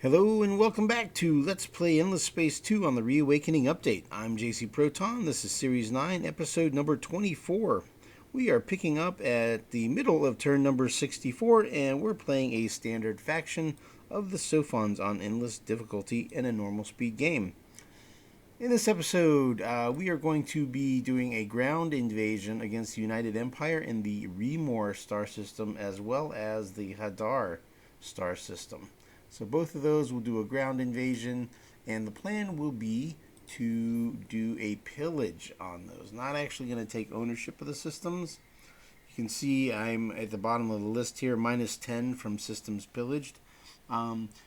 Hello and welcome back to Let's Play Endless Space 2 on the Reawakening Update. I'm JC Proton. This is Series 9, episode number 24. We are picking up at the middle of turn number 64, and we're playing a standard faction of the Sophons on endless difficulty in a normal speed game. In this episode, we are going to be doing a ground invasion against the United Empire in the Remor star system as well as the Hadar star system. So both of those will do a ground invasion, and the plan will be to do a pillage on those. Not actually going to take ownership of the systems. You can see I'm at the bottom of the list here, minus 10 from systems pillaged.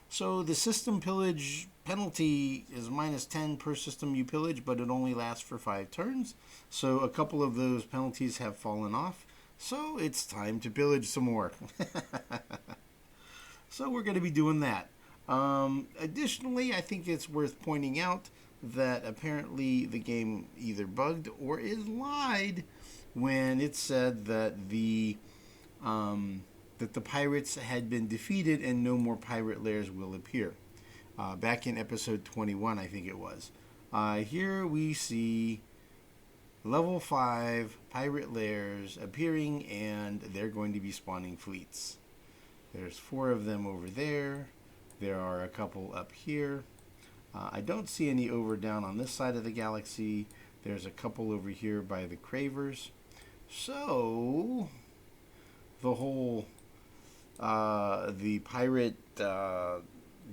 So the system pillage penalty is minus 10 per system you pillage, but it only lasts for 5 turns. So a couple of those penalties have fallen off. So it's time to pillage some more. So we're going to be doing that. Additionally, I think it's worth pointing out that apparently the game either bugged or is lied when it said that the pirates had been defeated and no more pirate lairs will appear. Back in episode 21, I think it was. Here we see level 5 pirate lairs appearing, and they're going to be spawning fleets. There's 4 of them over there. There are a couple up here. I don't see any over down on this side of the galaxy. There's a couple over here by the Cravers. So the whole the pirate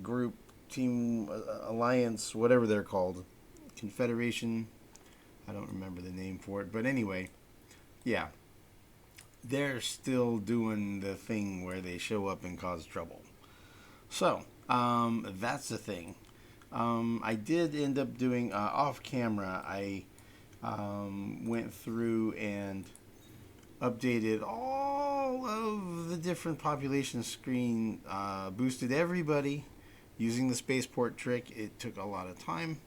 group, team, alliance, whatever they're called, confederation, I don't remember the name for it, but anyway, yeah, they're still doing the thing where they show up and cause trouble. So that's the thing. I did end up doing off camera. I went through and updated all of the different population screen, boosted everybody using the spaceport trick. It took a lot of time,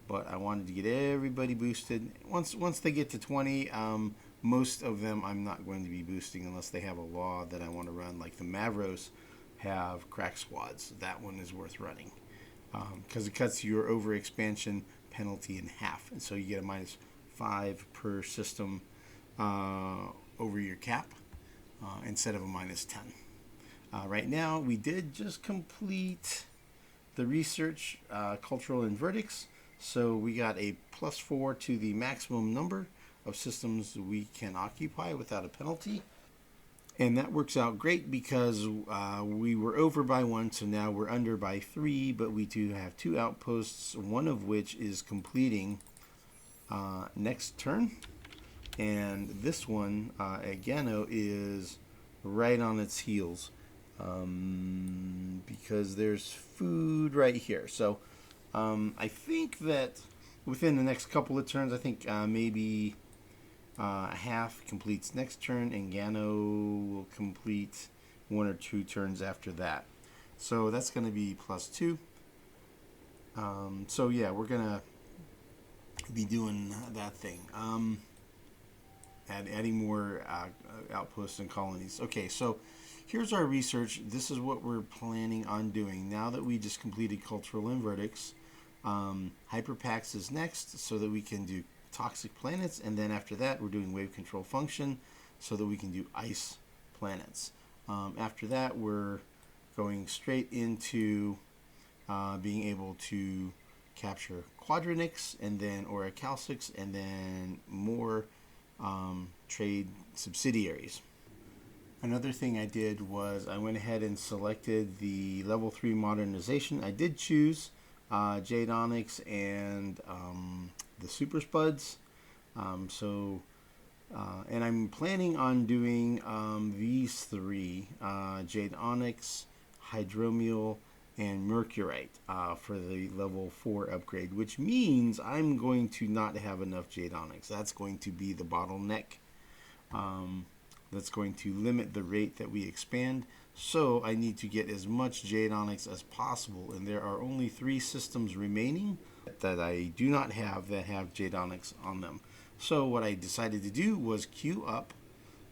but I wanted to get everybody boosted. Once they get to 20, most of them I'm not going to be boosting unless they have a law that I want to run, like the Mavros have crack squads. That one is worth running because it cuts your overexpansion penalty in half, and so you get a minus 5 per system over your cap instead of a minus 10. Right now, we did just complete the research, cultural and verdicts, so we got a plus 4 to the maximum number of systems we can occupy without a penalty. And that works out great because we were over by 1, so now we're under by 3, but we do have 2 outposts, one of which is completing next turn. And this one, at Gano, is right on its heels because there's food right here. So I think that within the next couple of turns, I think maybe half completes next turn, and Gano will complete 1 or 2 turns after that. So that's going to be plus 2. So yeah, we're going to be doing that thing. Adding more outposts and colonies. Okay, so here's our research. This is what we're planning on doing. Now that we just completed cultural and verdicts, Hyperpax is next so that we can do toxic planets, and then after that we're doing wave control function so that we can do ice planets. After that we're going straight into being able to capture quadronics and then orichalcics and then more trade subsidiaries. Another thing I did was I went ahead and selected the level 3 modernization. I did choose Jade Onyx and the Super Spuds. And I'm planning on doing these 3, Jade Onyx, Hydromial, and Mercurite for the level 4 upgrade, which means I'm going to not have enough Jade Onyx. That's going to be the bottleneck. That's going to limit the rate that we expand. So I need to get as much Jade Onyx as possible, and there are only 3 systems remaining that I do not have that have Jade Onyx on them. So what I decided to do was queue up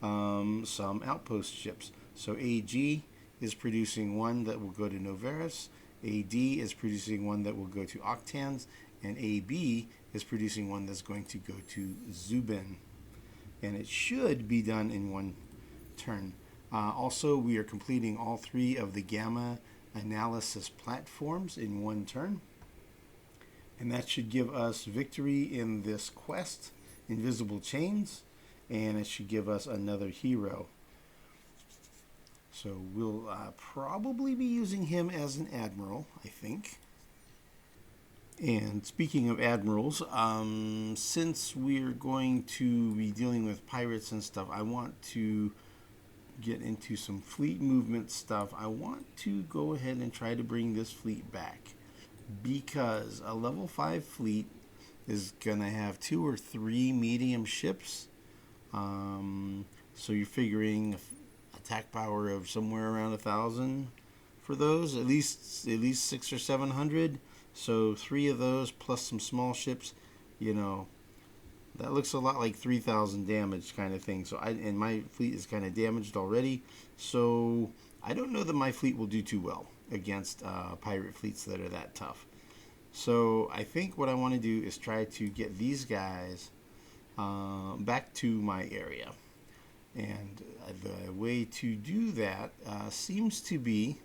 some outpost ships. So AG is producing one that will go to Novaris, AD is producing one that will go to octans, and AB is producing one that's going to go to Zubin. And it should be done in one turn. Also, we are completing all 3 of the gamma analysis platforms in one turn. And that should give us victory in this quest, Invisible Chains, and it should give us another hero. So we'll probably be using him as an admiral, I think. And speaking of admirals, since we're going to be dealing with pirates and stuff, I want to get into some fleet movement stuff. I want to go ahead and try to bring this fleet back, because a level 5 fleet is going to have 2 or 3 medium ships. So you're figuring attack power of somewhere around 1,000 for those, at least 600 or 700. So 3 of those plus some small ships, you know, that looks a lot like 3,000 damage kind of thing. So and my fleet is kind of damaged already, so I don't know that my fleet will do too well against pirate fleets that are that tough. So I think what I want to do is try to get these guys back to my area. And the way to do that seems to be,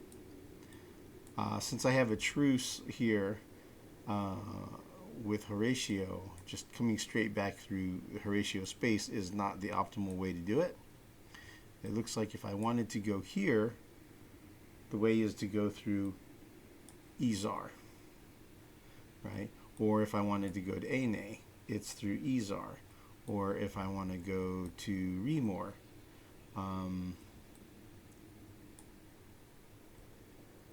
since I have a truce here with Horatio, just coming straight back through Horatio space is not the optimal way to do it. It looks like if I wanted to go here, the way is to go through Izar, right? Or if I wanted to go to Ane, it's through Izar. Or if I want to go to Remor,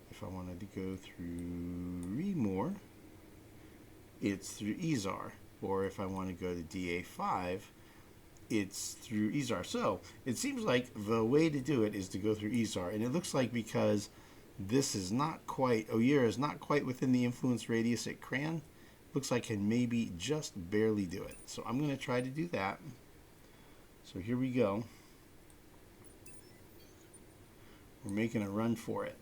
if I wanted to go through Remor, it's through Izar. Or if I want to go to DA5, it's through Izar. So it seems like the way to do it is to go through Izar. And it looks like because this is not quite, Oyer is not quite within the influence radius at Cran, looks like I can maybe just barely do it. So I'm going to try to do that. So here we go. We're making a run for it.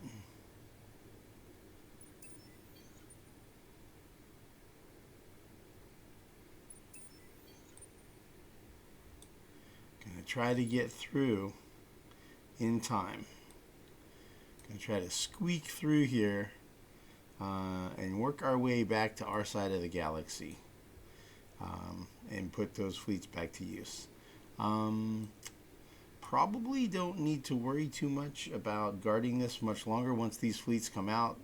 Going to try to get through in time. Going to try to squeak through here and work our way back to our side of the galaxy and put those fleets back to use. Probably don't need to worry too much about guarding this much longer once these fleets come out.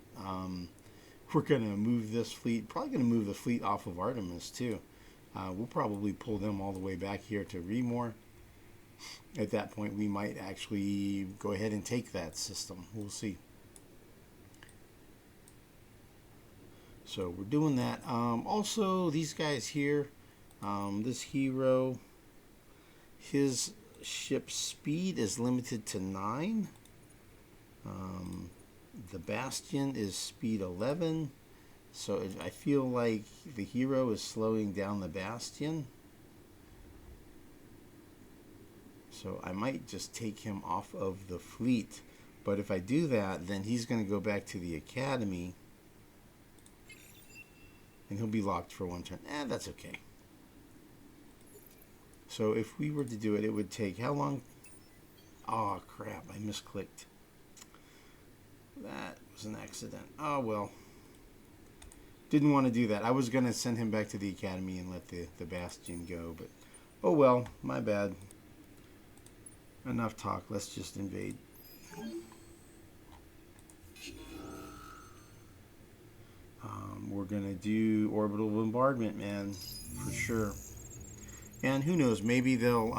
We're going to move this fleet, probably going to move the fleet off of Artemis too. We'll probably pull them all the way back here to Remor. At that point, we might actually go ahead and take that system. We'll see. So we're doing that. Also, these guys here, this hero, his ship's speed is limited to 9. The Bastion is speed 11. So I feel like the hero is slowing down the Bastion. So I might just take him off of the fleet. But if I do that, then he's going to go back to the Academy. And he'll be locked for one turn. That's okay. So if we were to do it, it would take how long? Oh, crap. I misclicked. That was an accident. Oh, well. Didn't want to do that. I was going to send him back to the Academy and let the Bastion go. But, oh, well. My bad. Enough talk. Let's just invade. We're going to do orbital bombardment, man. For sure. And who knows, maybe they'll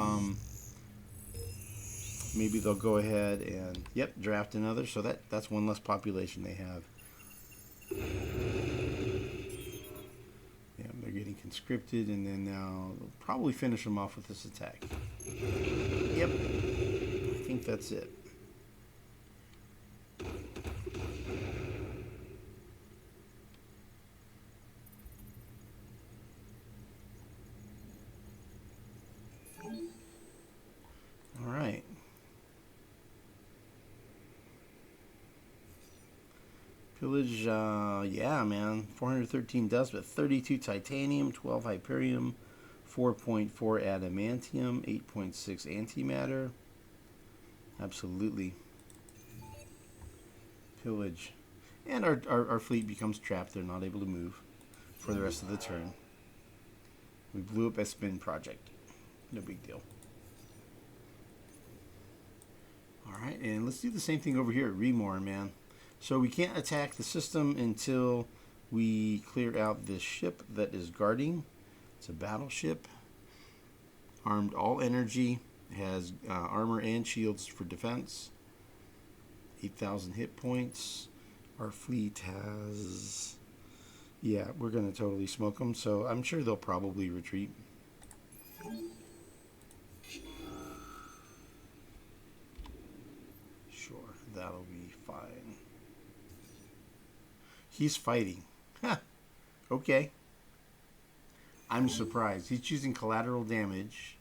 go ahead and draft another. So that's one less population they have. Yeah, they're getting conscripted, and then now they'll probably finish them off with this attack. Yep, I think that's it. Pillage, yeah, man. 413 dust, but 32 titanium, 12 hyperium, 4.4 adamantium, 8.6 antimatter. Absolutely. Pillage. And our fleet becomes trapped. They're not able to move for the rest of the turn. We blew up a spin project. No big deal. Alright, and let's do the same thing over here at Remorn, man. So we can't attack the system until we clear out this ship that is guarding. It's a battleship. Armed all energy. Has armor and shields for defense. 8,000 hit points. Our fleet has... Yeah, we're going to totally smoke them, so I'm sure they'll probably retreat. Sure, that'll be fine. He's fighting. Huh. Okay. I'm surprised. He's choosing collateral damage.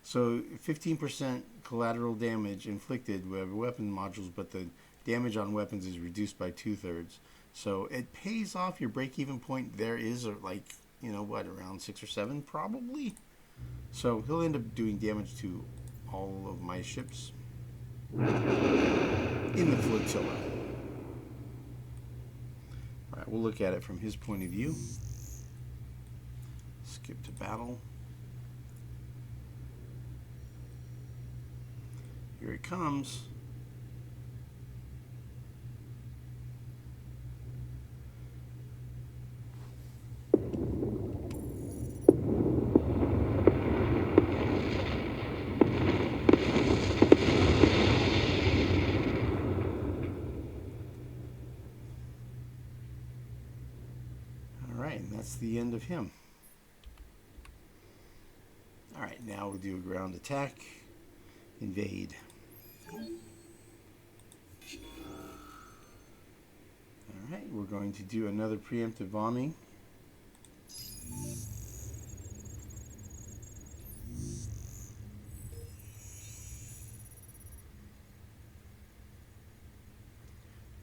So 15% collateral damage inflicted with weapon modules, but the damage on weapons is reduced by 2/3. So it pays off your break-even point. There is like, you know what, around 6 or 7 probably. So he'll end up doing damage to all of my ships in the flotilla. All right, we'll look at it from his point of view. Skip to battle. Here it comes. Alright, and that's the end of him. Alright, now we'll do a ground attack. Invade. Alright, we're going to do another preemptive bombing.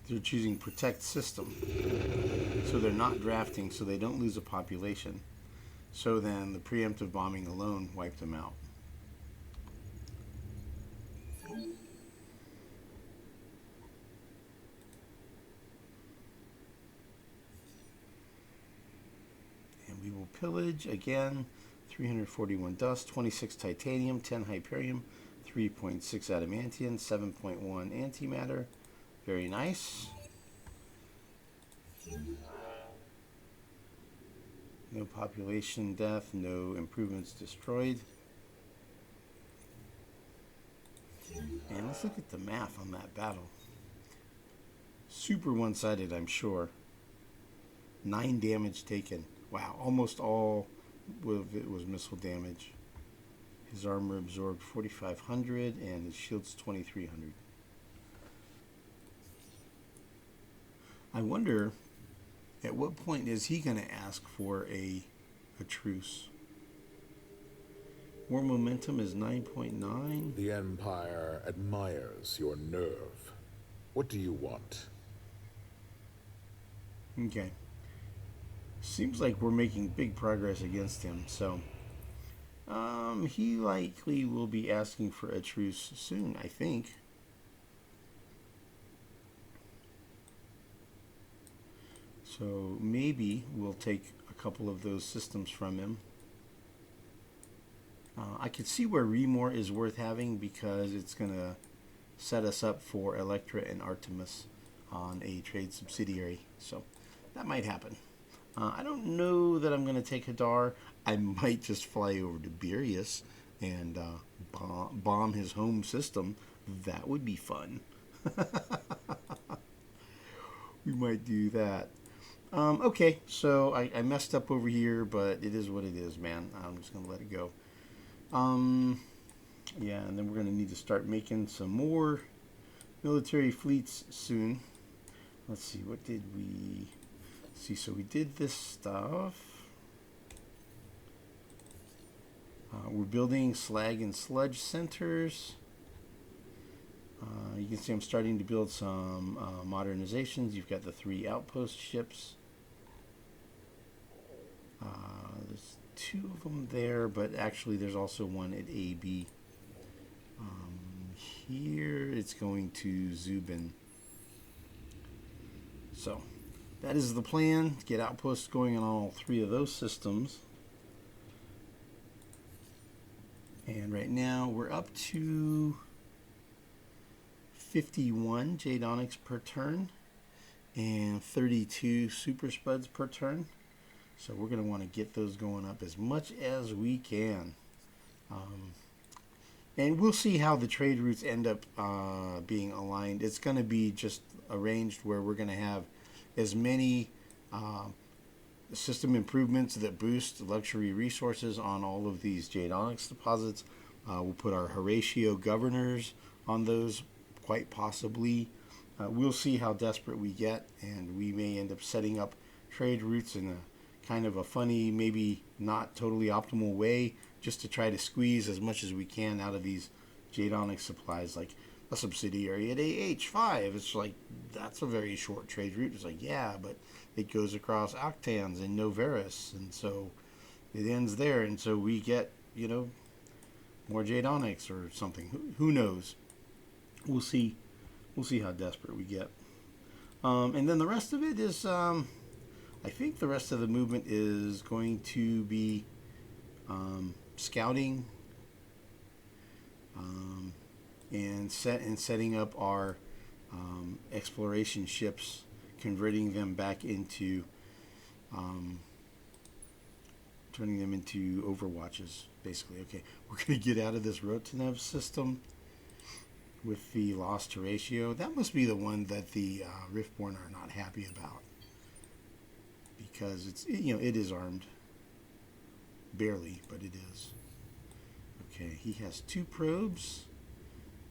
They're choosing protect system. So they're not drafting, so they don't lose a population. So then the preemptive bombing alone wiped them out. And we will pillage again. 341 dust, 26 titanium, 10 hyperium, 3.6 adamantium, 7.1 antimatter. Very nice. No population death, no improvements destroyed. And let's look at the math on that battle. Super one-sided, I'm sure. 9 damage taken. Wow, almost all of it was missile damage. His armor absorbed 4,500 and his shield's 2,300. I wonder, at what point is he going to ask for a truce? War momentum is 9.9. The Empire admires your nerve. What do you want? Okay. Seems like we're making big progress against him, so he likely will be asking for a truce soon, I think. So maybe we'll take a couple of those systems from him. I could see where Remor is worth having because it's going to set us up for Electra and Artemis on a trade subsidiary. So that might happen. I don't know that I'm going to take Hadar. I might just fly over to Beerus and bomb his home system. That would be fun. We might do that. Okay, so I messed up over here, but it is what it is, man. I'm just going to let it go. Yeah, and then we're going to need to start making some more military fleets soon. Let's see, what did we... see, so we did this stuff. We're building slag and sludge centers. You can see I'm starting to build some modernizations. You've got the 3 outpost ships. There's 2 of them there, but actually there's also one at AB. Here it's going to Zubin. So that is the plan. Get outposts going on all 3 of those systems. And right now we're up to 51 Jade Onyx per turn and 32 Super Spuds per turn. So we're going to want to get those going up as much as we can. And we'll see how the trade routes end up being aligned. It's going to be just arranged where we're going to have as many system improvements that boost luxury resources on all of these Jade Onyx deposits. We'll put our Horatio governors on those, quite possibly. We'll see how desperate we get, and we may end up setting up trade routes in a kind of a funny, maybe not totally optimal way, just to try to squeeze as much as we can out of these Jade Onyx supplies, like a subsidiary at AH5. It's like, that's a very short trade route. It's like, yeah, but it goes across Octans and Noveris, and so it ends there, and so we get, you know, more Jade Onyx or something. Who knows? We'll see. We'll see how desperate we get. And then the rest of it is, I think the rest of the movement is going to be scouting and setting up our exploration ships, converting them back into turning them into Overwatches, basically. Okay, we're going to get out of this Rotanev system with the Lost Horatio. That must be the one that the Riftborn are not happy about, because it's, you know, it is armed. Barely, but it is. Okay, he has 2 probes,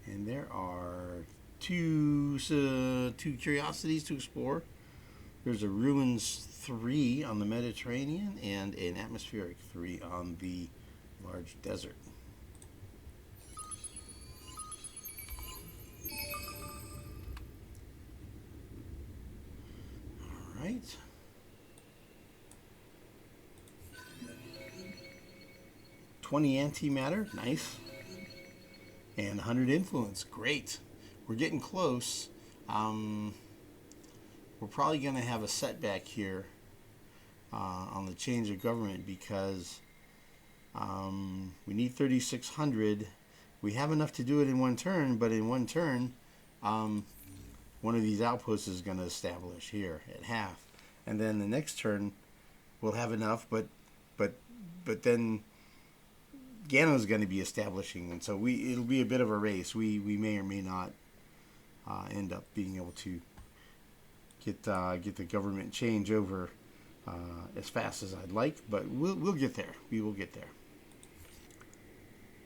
and there are two curiosities to explore. There's a Ruins 3 on the Mediterranean and an Atmospheric 3 on the Large Desert. All right. $20 antimatter, nice. And 100 influence, great. We're getting close. We're probably going to have a setback here on the change of government, because we need 3,600. We have enough to do it in one turn, but in one turn, one of these outposts is going to establish here at half, and then the next turn we'll have enough, but then Gano's going to be establishing, and so it'll be a bit of a race. We may or may not end up being able to get the government change over as fast as I'd like, but we'll get there. We will get there.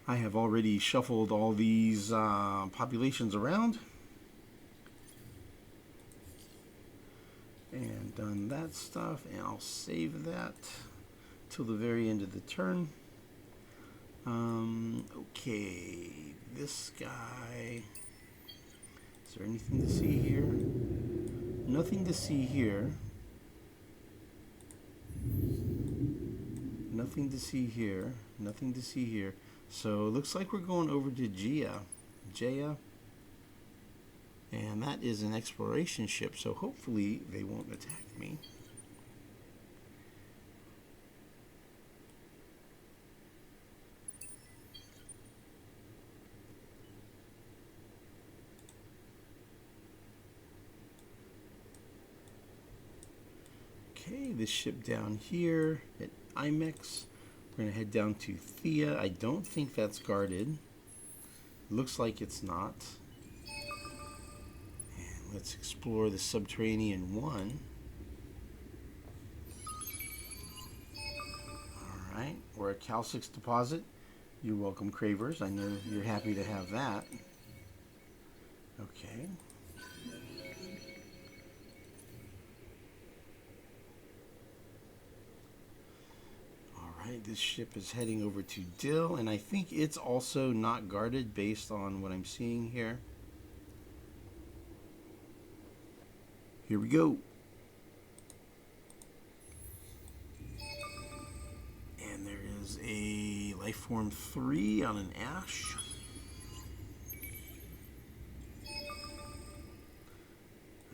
I have already shuffled all these populations around and done that stuff, and I'll save that till the very end of the turn. Okay, this guy. Is there anything to see here? Nothing to see here. Nothing to see here. Nothing to see here. So it looks like we're going over to Jaya. And that is an exploration ship, so hopefully they won't attack me. Okay, this ship down here at IMEX. We're going to head down to Thea. I don't think that's guarded. Looks like it's not. And let's explore the Subterranean 1. Alright, we're at Cal 6 deposit. You're welcome, Cravers. I know you're happy to have that. Okay. Alright, this ship is heading over to Dill, and I think it's also not guarded based on what I'm seeing here. Here we go. And there is a life form 3 on an ash.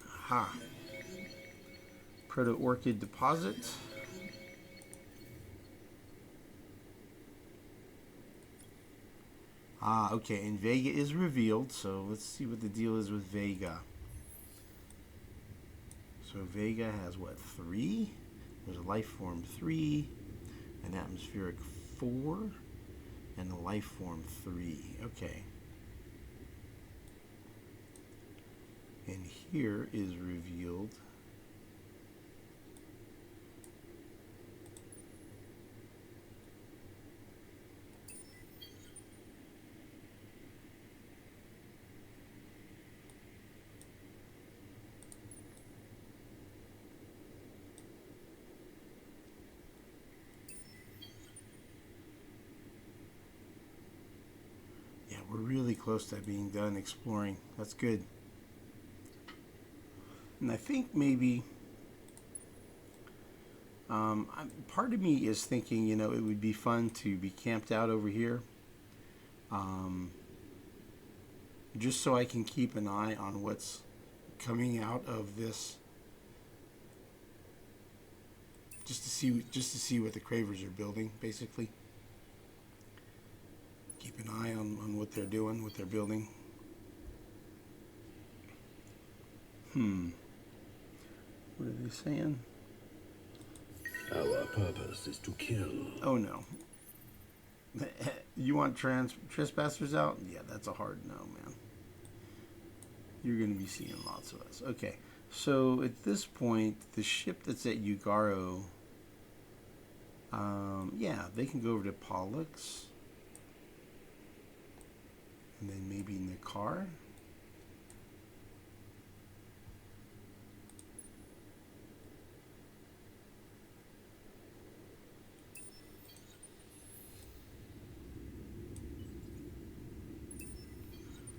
Aha. Proto-orchid deposit. Ah, okay, and Vega is revealed, so let's see what the deal is with Vega. So Vega has what, 3? There's a life form 3, an atmospheric 4, and a life form 3. Okay. And here is revealed we're really close to being done exploring. That's good. And I think maybe part of me is thinking, you know, it would be fun to be camped out over here, just so I can keep an eye on what's coming out of this, just to see what the Cravers are building, basically. Keep an eye on what they're doing, what they're building. What are they saying? Our purpose is to kill. Oh no. You want trespassers out? Yeah, that's a hard no, man. You're going to be seeing lots of us. Okay, so at this point, the ship that's at Ugaro, yeah, they can go over to Pollux. And then maybe Nakar.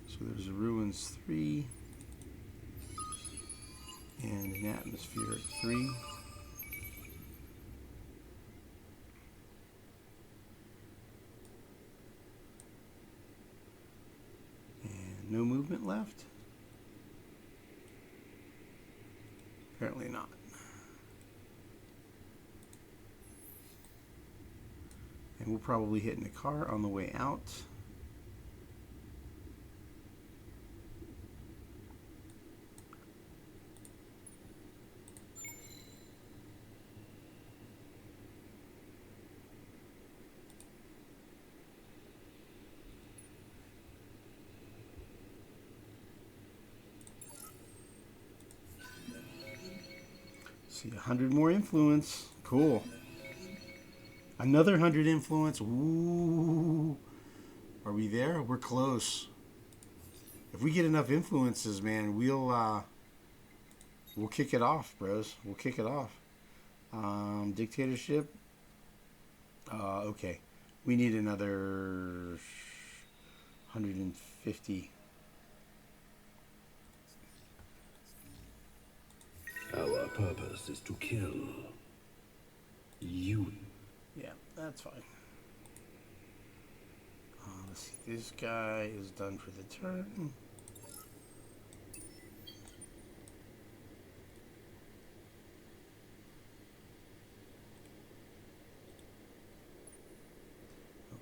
So there's a Ruins 3 and an Atmospheric 3. And no movement left? Apparently not. And we'll probably hit Nakar on the way out. See, 100 more influence. Cool. Another 100 influence. Ooh. Are we there? We're close. If we get enough influences, man, we'll kick it off, bros. We'll kick it off. Dictatorship. Okay. We need another 150. Our purpose is to kill you. Yeah, that's fine. Let's see. This guy is done for the turn.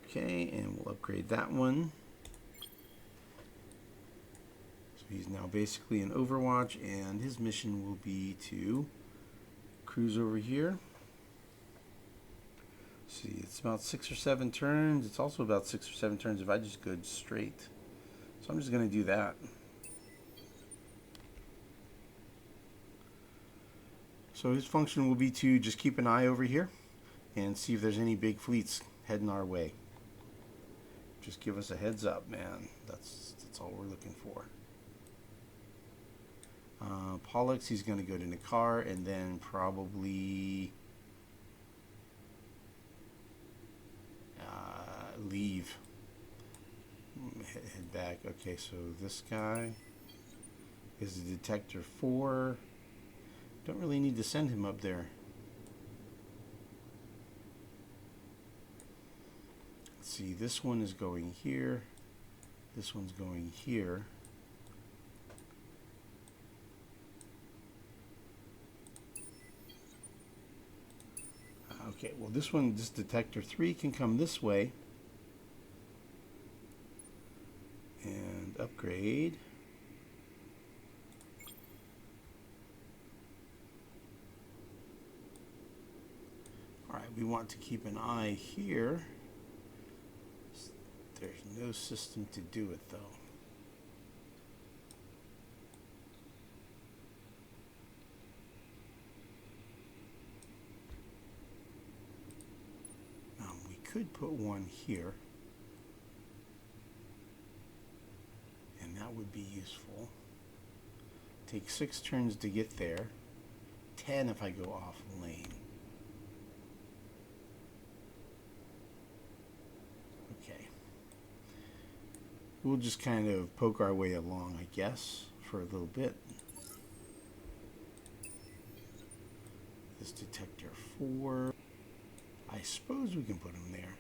Okay, and we'll upgrade that one. So he's now basically in Overwatch, and his mission will be to cruise over here. See, it's about 6 or 7 turns. It's also about 6 or 7 turns if I just go straight. So I'm just going to do that. So his function will be to just keep an eye over here and see if there's any big fleets heading our way. Just give us a heads up, man. That's all we're looking for. Pollux, he's going to go to Nakar and then probably leave. Head back. Okay, so this guy is a detector 4. Don't really need to send him up there. Let's see, this one is going here. This one's going here. Okay, well this one, this detector 3 can come this way. And upgrade. Alright, we want to keep an eye here. There's no system to do it though. We could put one here. And that would be useful. Take 6 turns to get there. 10 if I go off lane. Okay. We'll just kind of poke our way along, I guess, for a little bit. This detector 4. I suppose we can put him there.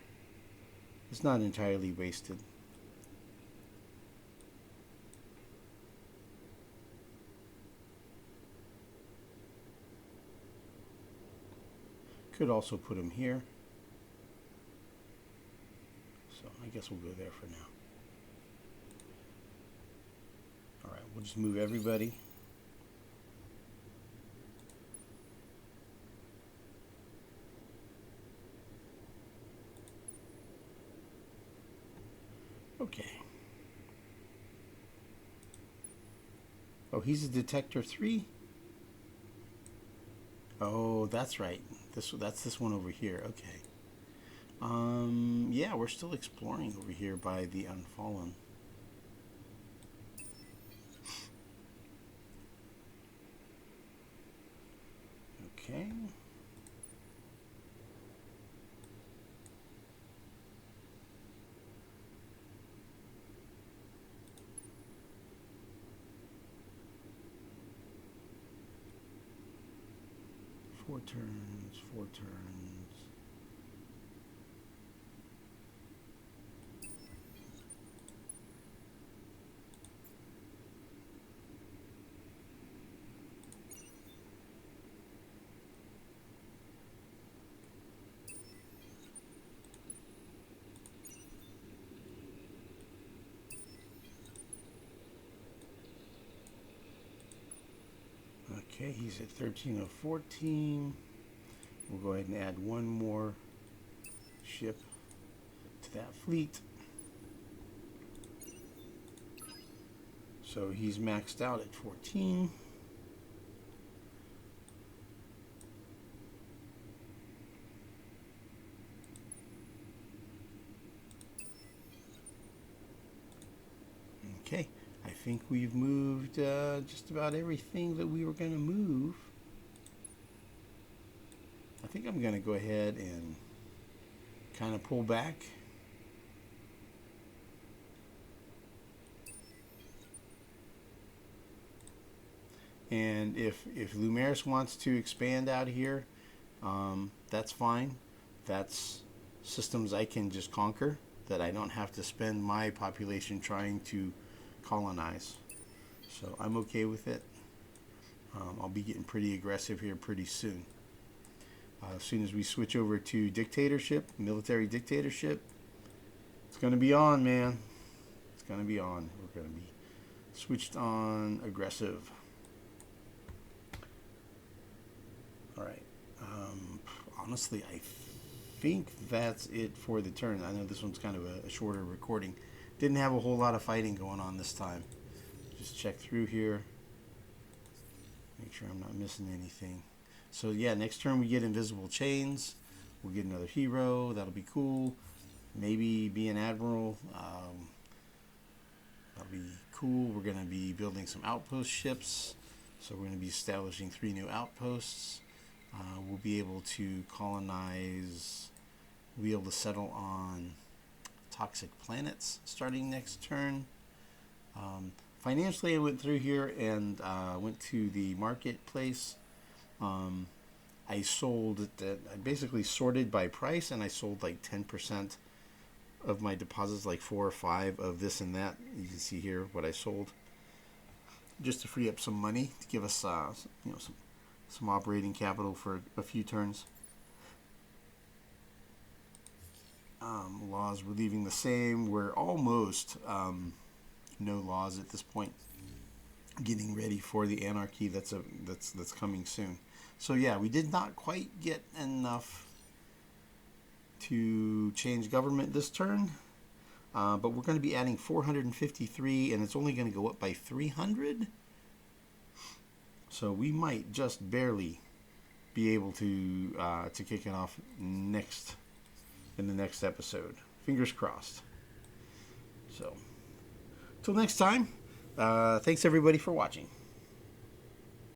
It's not entirely wasted. Could also put him here. So I guess we'll go there for now. Alright, we'll just move everybody. Okay. Oh, he's a detector 3? Oh, that's right. That's this one over here. Okay. Yeah, we're still exploring over here by the Unfallen. Okay. Four turns, 4 turns. Okay, he's at 13 of 14. We'll go ahead and add one more ship to that fleet. So he's maxed out at 14. Okay, I think we've moved just about everything that we were going to move. I think I'm going to go ahead and kind of pull back. And if Lumeris wants to expand out here, that's fine. That's systems I can just conquer, that I don't have to spend my population trying to colonize. So I'm okay with it. I'll be getting pretty aggressive here pretty soon. As soon as we switch over to dictatorship, military dictatorship, it's going to be on, man. It's going to be on. We're going to be switched on aggressive. All right. Honestly, I think that's it for the turn. I know this one's kind of a shorter recording. Didn't have a whole lot of fighting going on this time. Just check through here. Make sure I'm not missing anything. So yeah, next turn we get invisible chains. We'll get another hero. That'll be cool. Maybe be an admiral. That'll be cool. We're going to be building some outpost ships. So we're going to be establishing 3 new outposts. We'll be able to colonize. We'll be able to settle on toxic planets starting next turn. Financially, I went through here and went to the marketplace I sold it. I basically sorted by price, and I sold like 10% of my deposits, like 4 or 5 of this and that. You can see here what I sold, just to free up some money to give us, some operating capital for a few turns. Laws we're leaving the same. We're almost no laws at this point. Getting ready for the anarchy that's coming soon. So yeah, we did not quite get enough to change government this turn, but we're going to be adding 453, and it's only going to go up by 300. So we might just barely be able to kick it off in the next episode. Fingers crossed. So, till next time, thanks everybody for watching.